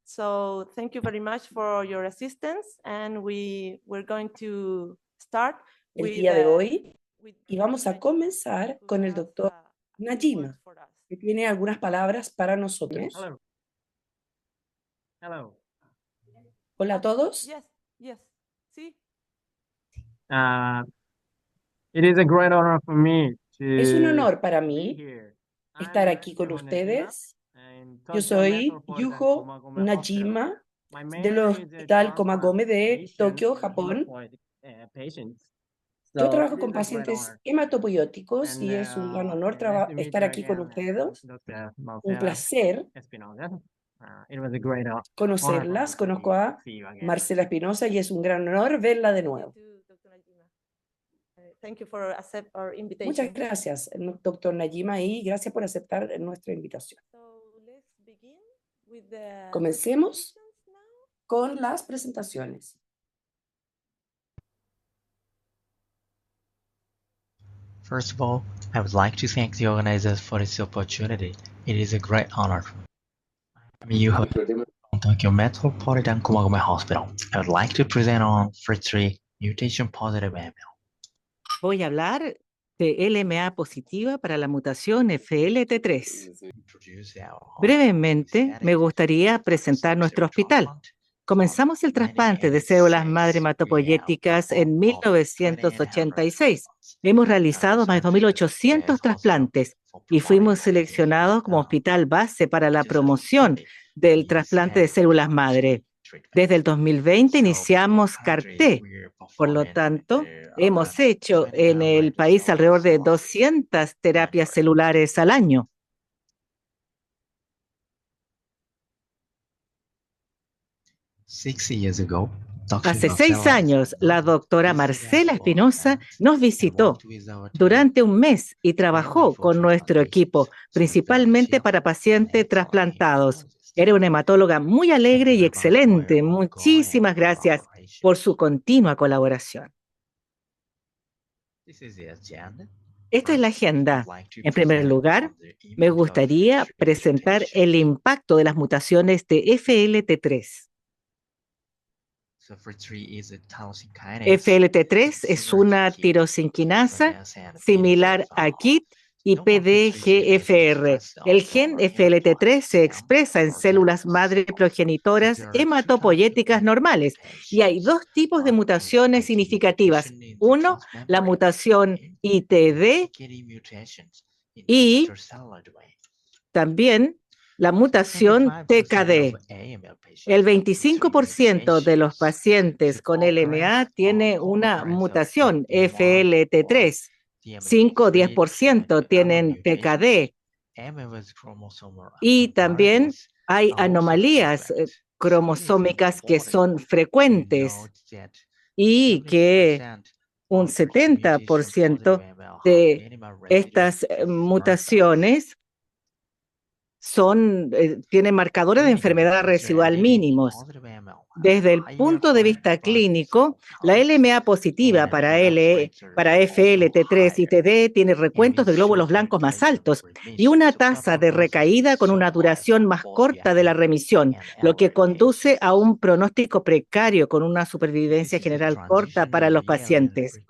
So thank you very much for your assistance, and we're going to start el día de hoy y vamos a comenzar con el doctor Najima, que tiene algunas palabras para nosotros. Hello. Hello. Hola a todos. Yes. Sí. It is a great honor for me Es un to honor para be mí here. estar I'm aquí con Yuho Najima ustedes. in Yo Tokyo soy Metropolitan Yuho Komagome Hospital. Najima My main del area is Hospital Komagome de transplantation Tokio, in Japón. hematopoietic patients. Yo So trabajo it con is a great pacientes honor. hematopoiéticos And y es un gran honor nice to meet estar you aquí con again, ustedes. Dr. Un Marcela placer Espinosa. It was a great honor for conocerlas. me to Conozco a see you again. Marcela Espinosa y es un gran honor verla de nuevo. Thank you for accept our invitation. Muchas gracias, doctor Najima, y gracias por aceptar nuestra invitación. So let's begin with the Comencemos presentations now. con las presentaciones. First of all, I would like to thank the organizers for this opportunity. It is a great honor for me. I'm Yuho from Tokyo Metropolitan Komagome Hospital. I would like to present on FLT3 mutation positive AML. Voy a hablar de LMA positiva para la mutación FLT3. Brevemente, me gustaría presentar nuestro hospital. Comenzamos el trasplante de células madre hematopoyéticas en 1986. Hemos realizado más de 2.800 trasplantes y fuimos seleccionados como hospital base para la promoción del trasplante de células madre. Desde el 2020 iniciamos CAR-T. Por lo tanto, hemos hecho en el país alrededor de 200 terapias celulares al año. Hace 6 años, la doctora Marcela Espinosa nos visitó durante un mes y trabajó con nuestro equipo, principalmente para pacientes trasplantados. Era una hematóloga muy alegre y excelente. Muchísimas gracias por su continua colaboración. Esta es la agenda. En primer lugar, me gustaría presentar el impacto de las mutaciones de FLT3. FLT3 es una tirosinquinasa similar a KIT y PDGFR. El gen FLT3 se expresa en células madre progenitoras hematopoyéticas normales y hay 2 tipos de mutaciones significativas. Uno, la mutación ITD y también la mutación TKD. El 25% de los pacientes con LMA tiene una mutación FLT3. 5 o 10% tienen TKD. Y también hay anomalías cromosómicas que son frecuentes y que un 70% de estas mutaciones tienen marcadores de enfermedad residual mínimos. Desde el punto de vista clínico, la LMA positiva para FLT3 y TD tiene recuentos de glóbulos blancos más altos y una tasa de recaída con una duración más corta de la remisión, lo que conduce a un pronóstico precario con una supervivencia general corta para los pacientes.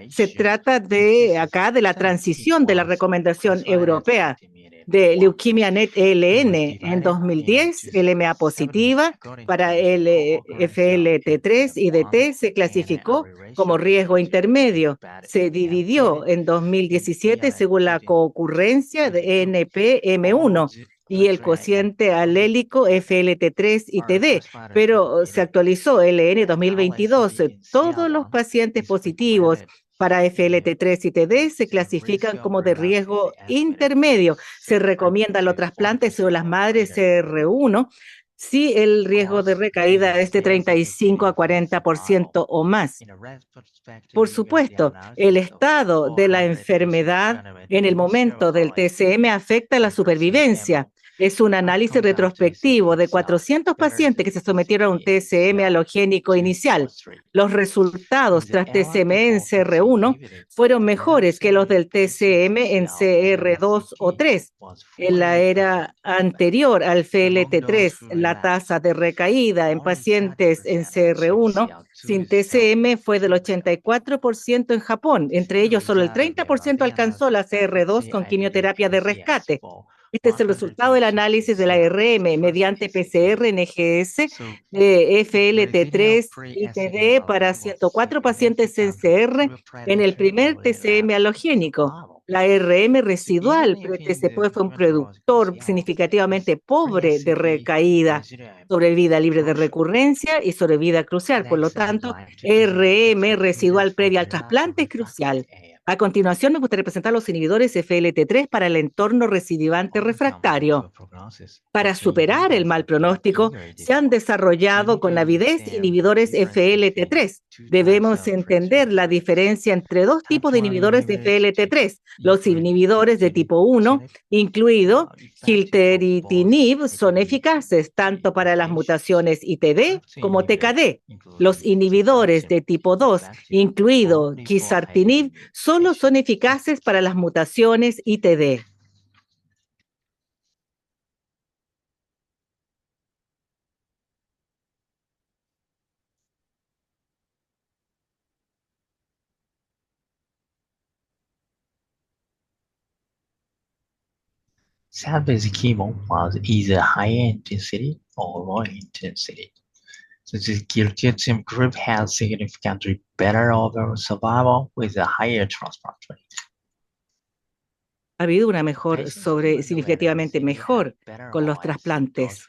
Se trata de la transición de la recomendación europea de Leuquimia Net ELN en 2010, LMA positiva para el FLT3 y DT se clasificó como riesgo intermedio. Se dividió en 2017 según la concurrencia de NPM1 y el cociente alélico FLT3 y TD, pero se actualizó LN 2022. Todos los pacientes positivos para FLT3 y TD se clasifican como de riesgo intermedio. Se recomiendan los trasplantes de células madres CR1 si el riesgo de recaída es de 35 a 40% o más. Por supuesto, el estado de la enfermedad en el momento del TCM afecta la supervivencia. Es un análisis retrospectivo de 400 pacientes que se sometieron a un TSM halogénico inicial. Los resultados tras TSM en CR1 fueron mejores que los del TSM en CR2 o 3. En la era anterior al FLT3, la tasa de recaída en pacientes en CR1 sin TSM fue del 84% en Japón. Entre ellos, solo el 30% alcanzó la CR2 con quimioterapia de rescate. Este es el resultado del análisis de la RM mediante PCR NGS de FLT3 y TD para 104 pacientes en CR en el primer TCM halogénico. La RM residual pre-TCP fue un productor significativamente pobre de recaída, sobrevida libre de recurrencia y sobrevida crucial. Por lo tanto, RM residual previa al trasplante es crucial. A continuación, me gustaría presentar los inhibidores FLT3 para el entorno recidivante refractario. Para superar el mal pronóstico, se han desarrollado con avidez inhibidores FLT3. Debemos entender la diferencia entre dos tipos de inhibidores de FLT3. Los inhibidores de tipo 1, incluido gilteritinib, son eficaces tanto para las mutaciones ITD como TKD. Los inhibidores de tipo 2, incluido quizartinib, solo son eficaces para las mutaciones ITD. Cell-based chemo was either high intensity or low intensity. So the gilteritinib group had significantly better overall survival with a higher transplant rate. Ha habido una mejor significativamente mejor con los trasplantes.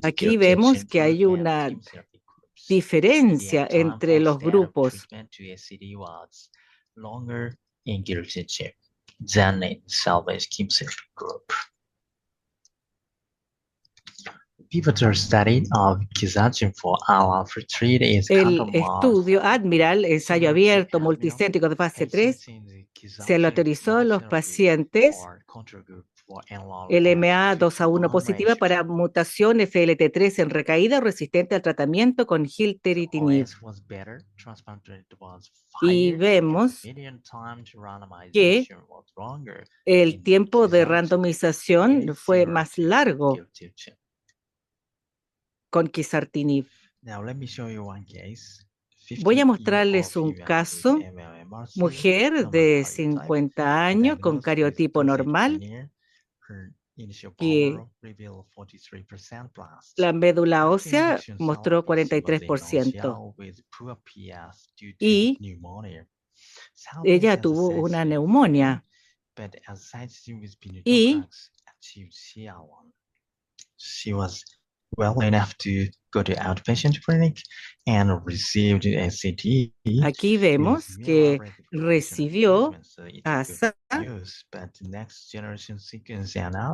Aquí vemos que hay una diferencia entre los grupos. Longer in gilteritinib than in cell-based chemotherapy group. Pivotal study of quizartinib for ALL-treated is El estudio Admiral, ensayo abierto multicéntrico de fase 3, se lo autorizó a los pacientes LMA 2A1 positiva para mutación FLT3 en recaída resistente al tratamiento con gilteritinib. Y vemos que el tiempo de randomización fue más largo con quizartinib. Voy a mostrarles un caso, mujer de 50 años con cariotipo normal, que la médula ósea mostró 43% y ella tuvo una neumonía y well enough to go to outpatient clinic and received ACT. Aquí vemos que recibió ASA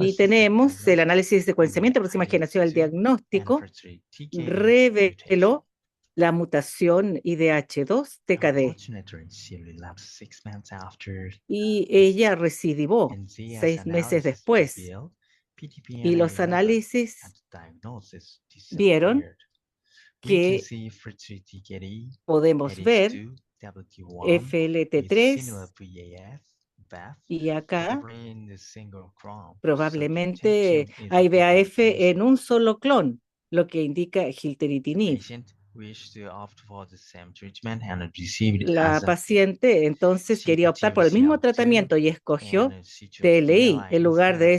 y tenemos el análisis de secuenciamiento de próxima generación del diagnóstico, reveló la mutación IDH2 TKD y ella recidivó 6 meses después. Y los análisis vieron que podemos ver FLT3 y acá probablemente hay VAF en un solo clon, lo que indica gilteritinib. La paciente entonces quería optar por el mismo tratamiento y escogió TLI en lugar de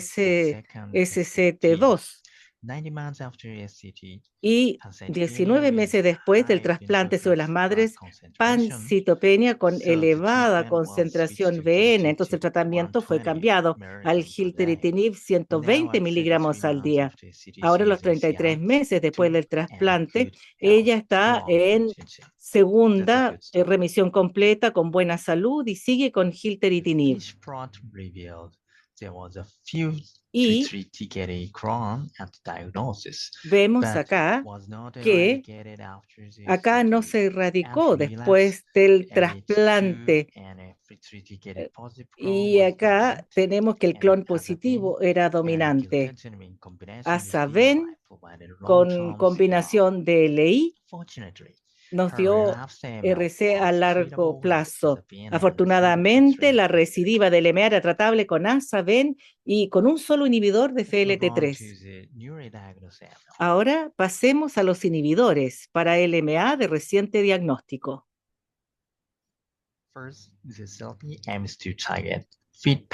SCT2. Y 19 meses después del trasplante sobre las madres, pancitopenia con elevada concentración VN. Entonces el tratamiento fue cambiado al gilteritinib 120 miligramos al día. Ahora, los 33 meses después del trasplante, ella está en segunda remisión completa con buena salud y sigue con gilteritinib. Y vemos acá que acá no se erradicó después del trasplante. Y acá tenemos que el clon positivo era dominante. Aza-Ven con combinación de LI nos dio RC a largo plazo. Afortunadamente, la recidiva de LMA era tratable con Aza-Ven y con un solo inhibidor de FLT3. Ahora pasemos a los inhibidores para LMA de reciente diagnóstico. En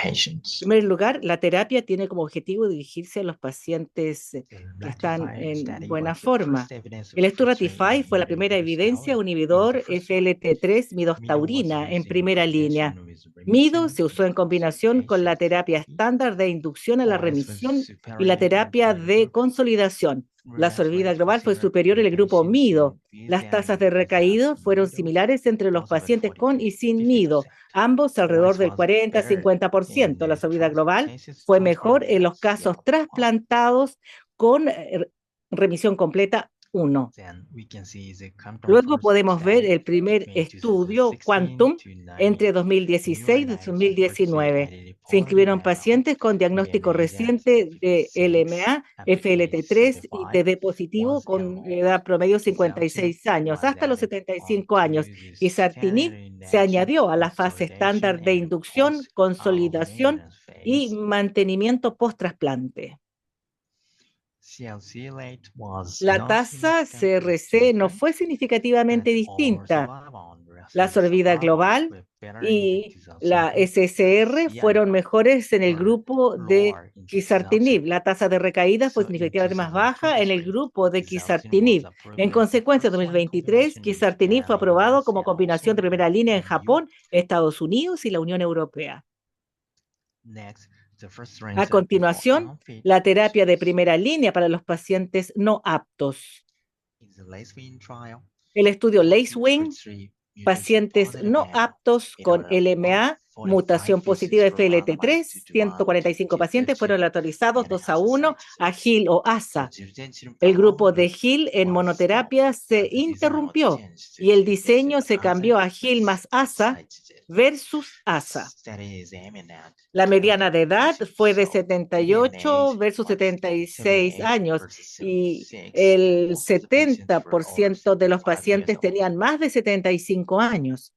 primer lugar, la terapia tiene como objetivo dirigirse a los pacientes que están en buena forma. El Estu-Ratify fue la primera evidencia un inhibidor FLT3 midostaurina en primera línea. Mido se usó en combinación con la terapia estándar de inducción a la remisión y la terapia de consolidación. La sobrevida global fue superior en el grupo Mido. Las tasas de recaída fueron similares entre los pacientes con y sin Mido, ambos alrededor del 40-50%. La sobrevida global fue mejor en los casos trasplantados con remisión completa 1. Luego podemos ver el primer estudio, Quantum, entre 2016 y 2019. Se inscribieron pacientes con diagnóstico reciente de LMA, FLT3 y TD positivo con edad promedio 56 años, hasta los 75 años. Quizartinib se añadió a la fase estándar de inducción, consolidación y mantenimiento post-trasplante. La tasa CRC no fue significativamente distinta. La sobrevida global y la SSR fueron mejores en el grupo de quizartinib. La tasa de recaída fue significativamente más baja en el grupo de quizartinib. En consecuencia, en 2023, quizartinib fue aprobado como combinación de primera línea en Japón, Estados Unidos y la Unión Europea. A continuación, la terapia de primera línea para los pacientes no aptos. El estudio LACE-WING, pacientes no aptos con LMA, mutación positiva de FLT3, 145 pacientes fueron autorizados 2-1 a Hill o ASA. El grupo de Hill en monoterapia se interrumpió y el diseño se cambió a Hill más ASA versus ASA. La mediana de edad fue de 78 versus 76 años y el 70% de los pacientes tenían más de 75 años.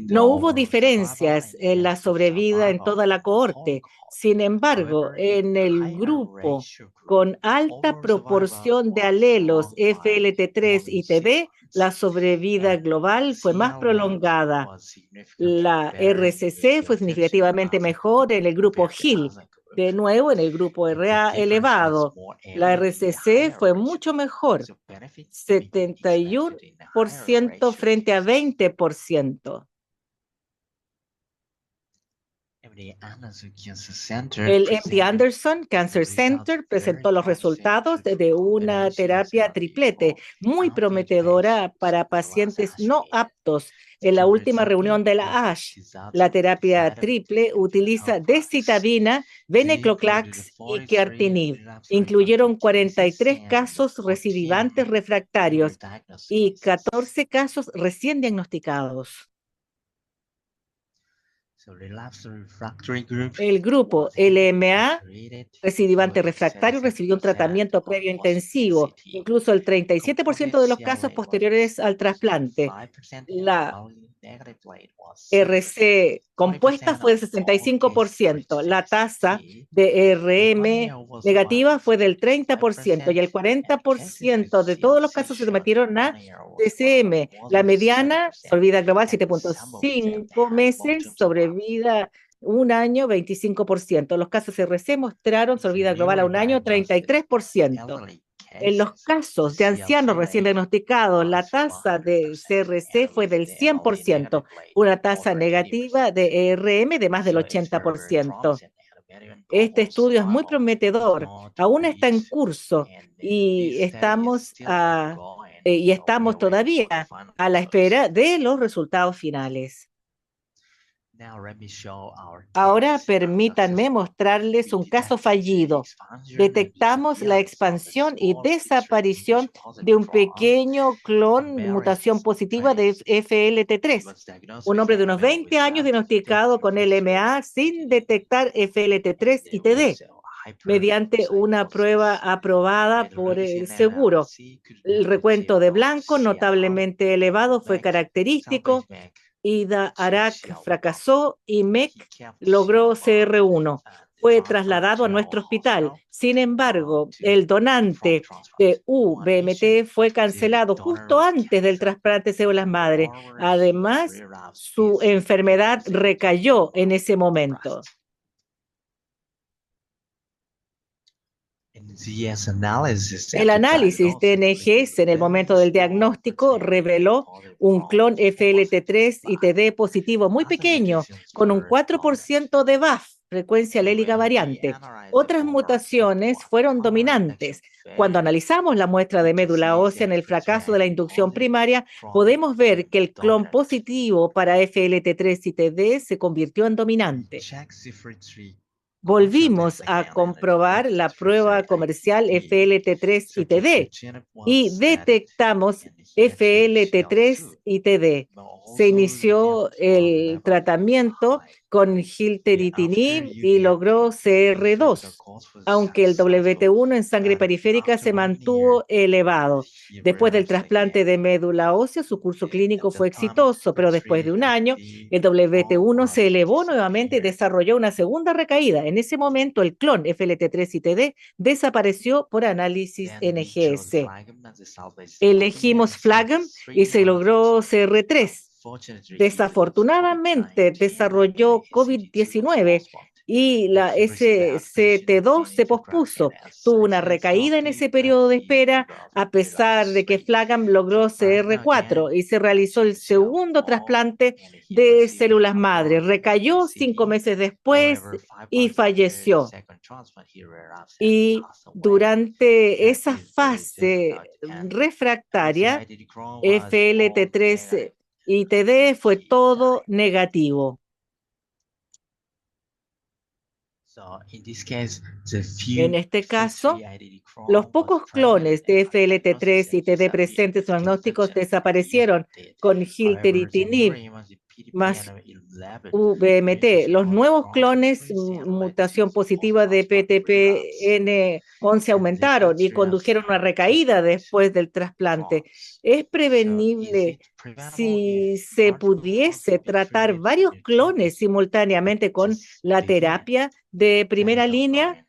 No hubo diferencias en la sobrevida en toda la cohorte. Sin embargo, en el grupo con alta proporción de alelos FLT3 y TD, la sobrevida global fue más prolongada. La RCC fue significativamente mejor en el grupo Hill. De nuevo, en el grupo RA elevado, la RCC fue mucho mejor, 71% frente a 20%. El MD Anderson Cancer Center presentó los resultados de una terapia triplete muy prometedora para pacientes no aptos. En la última reunión de la ASH, la terapia triple utiliza decitabina, venetoclax y quertinib. Incluyeron 43 casos recidivantes refractarios y 14 casos recién diagnosticados. El grupo LMA recidivante refractario recibió un tratamiento previo intensivo, incluso el 37% de los casos posteriores al trasplante. La RC compuesta fue del 65%, la tasa de RM negativa fue del 30% y el 40% de todos los casos se sometieron a TCM. La mediana, sobrevida global 7.5 meses, sobrevida un año 25%. Los casos RC mostraron sobrevida global a un año 33%. En los casos de ancianos recién diagnosticados, la tasa de CRC fue del 100%, una tasa negativa de ERM de más del 80%. Este estudio es muy prometedor, aún está en curso y estamos todavía a la espera de los resultados finales. Ahora permítanme mostrarles un caso fallido. Detectamos la expansión y desaparición de un pequeño clon mutación positiva de FLT3. Un hombre de unos 20 años diagnosticado con LMA sin detectar FLT3 y TD, mediante una prueba aprobada por el seguro. El recuento de blanco notablemente elevado fue característico. Ida Arak fracasó y MEC logró CR1. Fue trasladado a nuestro hospital. Sin embargo, el donante de UBMT fue cancelado justo antes del trasplante de células madre. Además, su enfermedad recayó en ese momento. El análisis de NGS en el momento del diagnóstico reveló un clon FLT3 y TD positivo muy pequeño, con un 4% de VAF, frecuencia alélica variante. Otras mutaciones fueron dominantes. Cuando analizamos la muestra de médula ósea en el fracaso de la inducción primaria, podemos ver que el clon positivo para FLT3 y TD se convirtió en dominante. Volvimos a comprobar la prueba comercial FLT3 y TD y detectamos FLT3 y TD. Se inició el tratamiento con gilteritinib y logró CR2, aunque el WT1 en sangre periférica se mantuvo elevado. Después del trasplante de médula ósea, su curso clínico fue exitoso, pero después de un año, el WT1 se elevó nuevamente y desarrolló una segunda recaída. En ese momento, el clon FLT3 y TD desapareció por análisis NGS. Elegimos Flagem y se logró CR3. Desafortunadamente, desarrolló COVID-19 y la SCT2 se pospuso. Tuvo una recaída en ese periodo de espera, a pesar de que Flagem logró CR4 y se realizó el segundo trasplante de células madre. Recayó 5 meses después y falleció. Y durante esa fase refractaria, FLT3 y TD fue todo negativo. En este caso, los pocos clones de FLT3 y TD presentes en los diagnósticos desaparecieron con gilteritinib más VMT. Los nuevos clones mutación positiva de PTPN11 aumentaron y condujeron a una recaída después del trasplante. ¿Es prevenible si se pudiese tratar varios clones simultáneamente con la terapia de primera línea?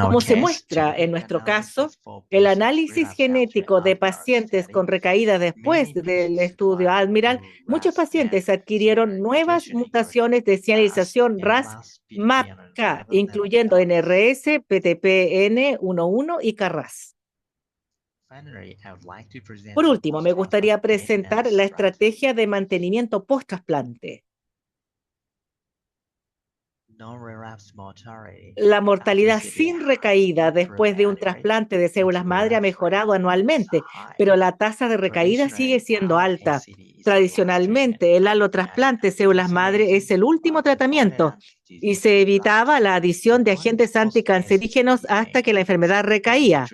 Como se muestra en nuestro caso, el análisis genético de pacientes con recaída después del estudio Admiral, muchos pacientes adquirieron nuevas mutaciones de señalización RAS-MAPK, incluyendo NRS, PTPN11 y KRAS. Por último, me gustaría presentar la estrategia de mantenimiento post-trasplante. La mortalidad sin recaída después de un trasplante de células madre ha mejorado anualmente, pero la tasa de recaída sigue siendo alta. Tradicionalmente, el alotrasplante de células madre es el último tratamiento y se evitaba la adición de agentes anticancerígenos hasta que la enfermedad recaía.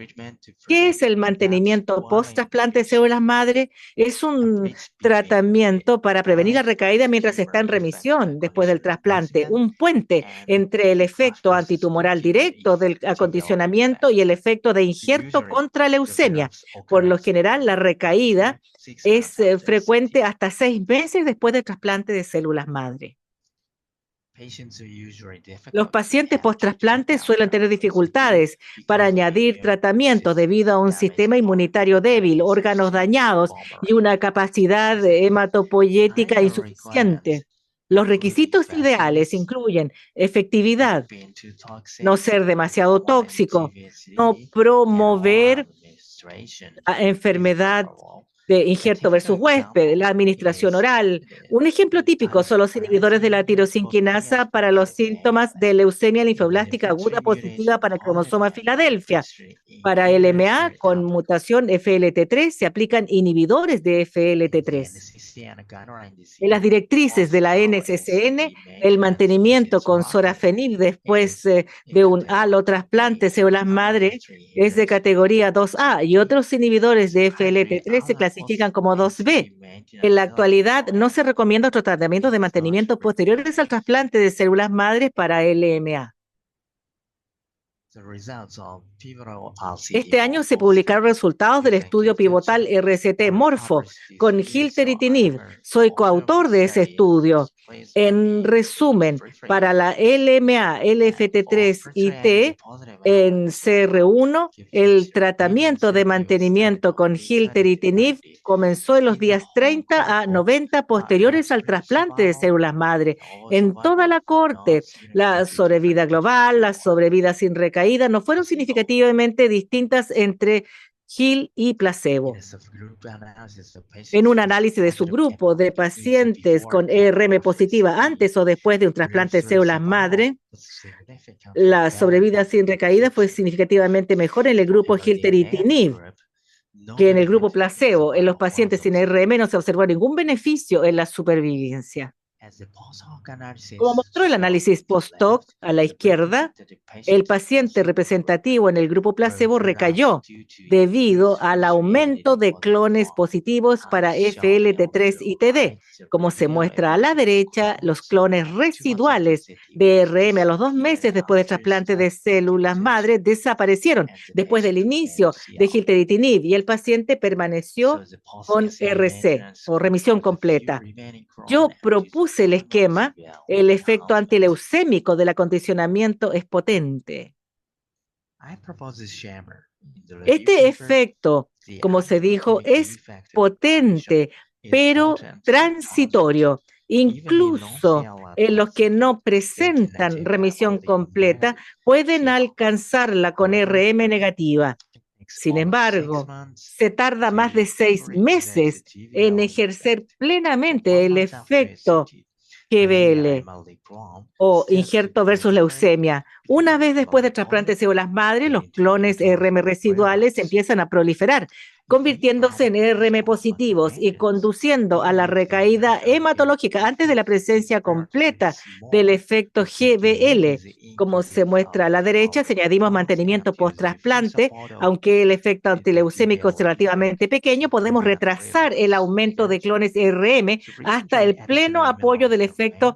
¿Qué es el mantenimiento post-trasplante de células madre? Es un tratamiento para prevenir la recaída mientras está en remisión después del trasplante, un puente entre el efecto antitumoral directo del acondicionamiento y el efecto de injerto contra leucemia. Por lo general, la recaída es frecuente hasta 6 meses después del trasplante de células madre. Los pacientes post-trasplante suelen tener dificultades para añadir tratamiento debido a un sistema inmunitario débil, órganos dañados y una capacidad hematopoyética insuficiente. Los requisitos ideales incluyen efectividad, no ser demasiado tóxico, no promover enfermedad de injerto versus huésped, la administración oral. Un ejemplo típico son los inhibidores de la tirosinquinasa para los síntomas de leucemia linfoblástica aguda positiva para el cromosoma Filadelfia. Para LMA con mutación FLT3 se aplican inhibidores de FLT3. En las directrices de la NCCN, el mantenimiento con sorafenib después de un allotrasplante de células madre es de categoría 2A y otros inhibidores de FLT3 se clasifican como 2B. En la actualidad no se recomienda otro tratamiento de mantenimiento posteriores al trasplante de células madres para LMA. Este año se publicaron resultados del estudio pivotal RCT-Morfo con gilteritinib. Soy coautor de ese estudio. En resumen, para la LMA, LFT3 y T en CR1, el tratamiento de mantenimiento con gilteritinib comenzó en los días 30 a 90 posteriores al trasplante de células madre. En toda la cohorte, la sobrevida global, la sobrevida sin recaída no fueron significativamente distintas entre Gil y placebo. En un análisis de subgrupo de pacientes con ERM positiva antes o después de un trasplante de células madre, la sobrevida sin recaída fue significativamente mejor en el grupo gilteritinib que en el grupo placebo. En los pacientes sin ERM no se observó ningún beneficio en la supervivencia. Como mostró el análisis post-hoc a la izquierda, el paciente representativo en el grupo placebo recayó debido al aumento de clones positivos para FLT3 y TD. Como se muestra a la derecha, los clones residuales de ERM a los 2 meses después del trasplante de células madre desaparecieron después del inicio de gilteritinib y el paciente permaneció con RC o remisión completa. Yo propuse el esquema, el efecto antileucémico del acondicionamiento es potente. Este efecto, como se dijo, es potente, pero transitorio. Incluso en los que no presentan remisión completa, pueden alcanzarla con RM negativa. Sin embargo, se tarda más de 6 meses en ejercer plenamente el efecto GBL o injerto versus leucemia. Una vez después del trasplante de células madre, los clones ERM residuales empiezan a proliferar, convirtiéndose en ERM positivos y conduciendo a la recaída hematológica antes de la presencia completa del efecto GBL. Como se muestra a la derecha, si añadimos mantenimiento post-trasplante, aunque el efecto antileucémico es relativamente pequeño, podemos retrasar el aumento de clones ERM hasta el pleno apoyo del efecto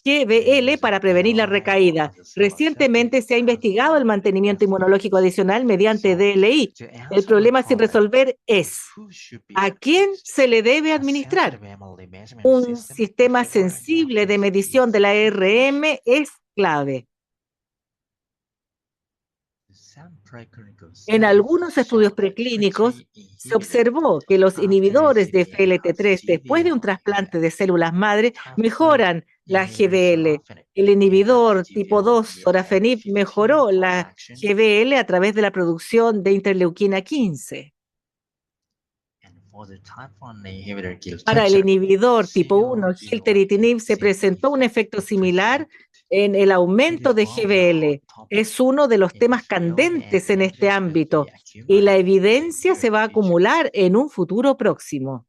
GBL para prevenir la recaída. Recientemente se ha investigado el mantenimiento inmunológico adicional mediante DLI. El problema sin resolver es ¿a quién se le debe administrar? Un sistema sensible de medición de la ERM es clave. En algunos estudios preclínicos se observó que los inhibidores de FLT3 después de un trasplante de células madre mejoran la GBL. El inhibidor tipo 2, sorafenib, mejoró la GBL a través de la producción de interleuquina 15. Para el inhibidor tipo 1, gilteritinib, se presentó un efecto similar en el aumento de GBL. Es uno de los temas candentes en este ámbito y la evidencia se va a acumular en un futuro próximo.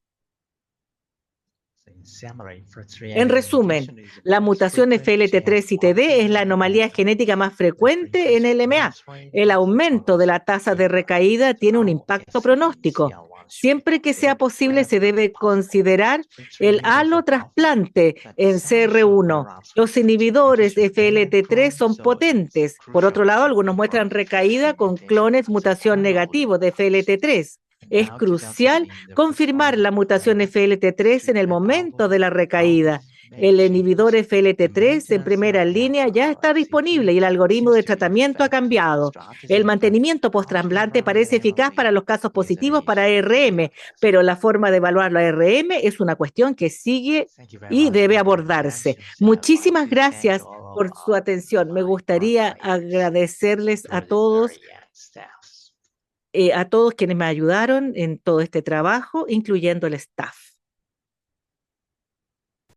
En resumen, la mutación FLT3 y TD es la anomalía genética más frecuente en LMA. El aumento de la tasa de recaída tiene un impacto pronóstico. Siempre que sea posible, se debe considerar el allotrasplante en CR1. Los inhibidores de FLT3 son potentes. Por otro lado, algunos muestran recaída con clones mutación negativo de FLT3. Es crucial confirmar la mutación FLT3 en el momento de la recaída. El inhibidor FLT3 en primera línea ya está disponible y el algoritmo de tratamiento ha cambiado. El mantenimiento post-trasplante parece eficaz para los casos positivos para ERM, pero la forma de evaluar la ERM es una cuestión que sigue y debe abordarse. Muchísimas gracias por su atención. Me gustaría agradecerles a todos a todos quienes me ayudaron en todo este trabajo, incluyendo el staff.